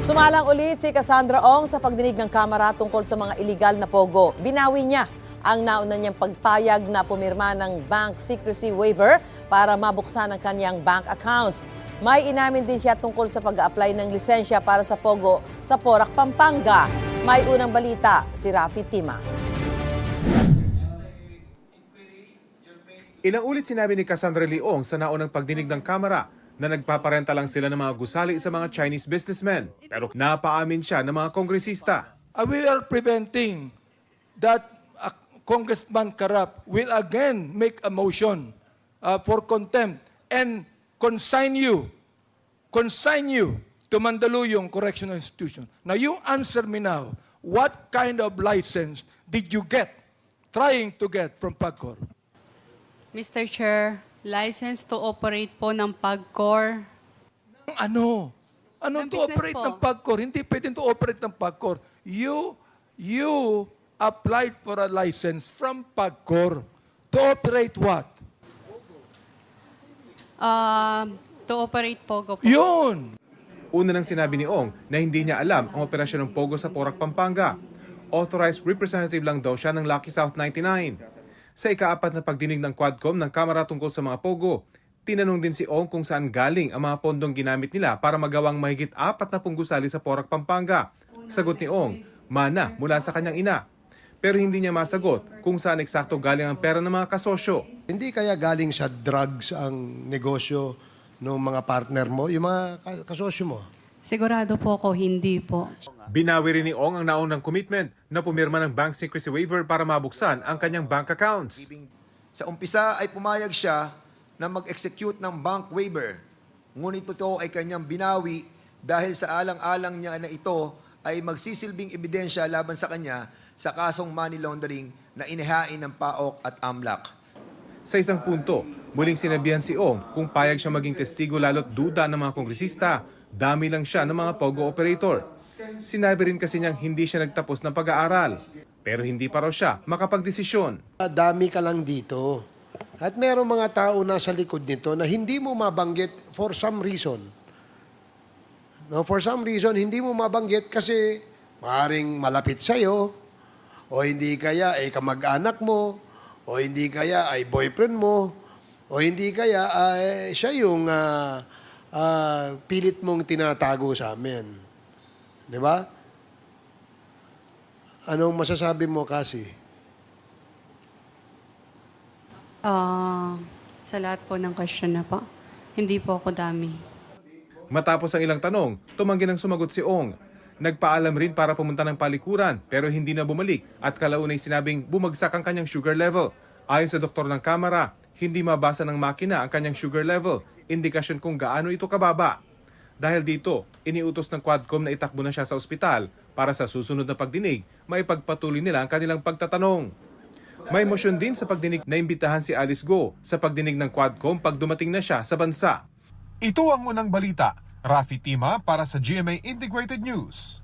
Sumalang ulit si Cassandra Ong sa pagdinig ng Kamara tungkol sa mga iligal na pogo. Binawi niya ang nauna niyang pagpayag na pumirma ng bank secrecy waiver para mabuksan ang kanyang bank accounts. May inamin din siya tungkol sa pag-apply ng lisensya para sa pogo sa Porac, Pampanga. May unang balita si Rafi Tima. Ilang ulit sinabi ni Cassandra Leong sa naunang pagdinig ng Kamara na nagpaparenta lang sila ng mga gusali sa mga Chinese businessmen. Pero napaamin siya ng mga kongresista. We are preventing that Congressman Karap will again make a motion for contempt and consign you to Mandaluyong Correctional Institution. Now you answer me now, what kind of license did you trying to get from PAGCOR? Mr. Chair, license to operate po ng PAGCOR. Ano? Ano Ng to business operate po. ng PAGCOR? Hindi pwedeng to operate ng PAGCOR. You applied for a license from PAGCOR to operate what? To operate POGO po. Yun! Una nang sinabi ni Ong na hindi niya alam ang operasyon ng Pogo sa Porac, Pampanga. Authorized representative lang daw siya ng Lucky South 99. Sa ikaapat na pagdinig ng Quadcom ng Kamara tungkol sa mga Pogo, tinanong din si Ong kung saan galing ang mga pondong ginamit nila para magawang mahigit 40 gusali sa Porac, Pampanga. Sagot ni Ong, mana mula sa kanyang ina. Pero hindi niya masagot kung saan eksakto galing ang pera ng mga kasosyo. Hindi kaya galing sa drugs ang negosyo ng mga partner mo, yung mga kasosyo mo? Sigurado po ako, hindi po. Binawi rin ni Ong ang naunang commitment na pumirma ng bank secrecy waiver para mabuksan ang kanyang bank accounts. Sa umpisa ay pumayag siya na mag-execute ng bank waiver. Ngunit ito ay kanyang binawi dahil sa alang-alang niya na ito ay magsisilbing ebidensya laban sa kanya sa kasong money laundering na inihain ng PAOK at AMLAC. Sa isang punto, muling sinabihan si Ong kung payag siya maging testigo lalo't duda ng mga kongresista, dami lang siya ng mga Pogo operator. Sinabi rin kasi niyang hindi siya nagtapos ng pag-aaral, pero hindi pa raw siya makapagdesisyon. Dami ka lang dito. At merong mga tao nasa likod nito na hindi mo mabanggit for some reason. No, for some reason, hindi mo mabanggit kasi maaaring malapit sa'yo, o hindi kaya ay kamag-anak mo, o hindi kaya ay boyfriend mo, o hindi kaya ay siya yung pilit mong tinatago sa amin. Di ba? Anong masasabi mo, Cassie? Sa lahat po ng question na po, hindi po ako dami. Matapos ang ilang tanong, tumanggi ng sumagot si Ong. Nagpaalam rin para pumunta ng palikuran pero hindi na bumalik at kalaunay sinabing bumagsak ang kanyang sugar level. Ayon sa doktor ng Kamara, hindi mabasa ng makina ang kanyang sugar level, indikasyon kung gaano ito kababa. Dahil dito, iniutos ng Quadcom na itakbo na siya sa ospital para sa susunod na pagdinig, maipagpatuloy nila ang kanilang pagtatanong. May motion din sa pagdinig na imbitahan si Alice Go sa pagdinig ng Quadcom pag dumating na siya sa bansa. Ito ang unang balita. Rafi Tima para sa GMA Integrated News.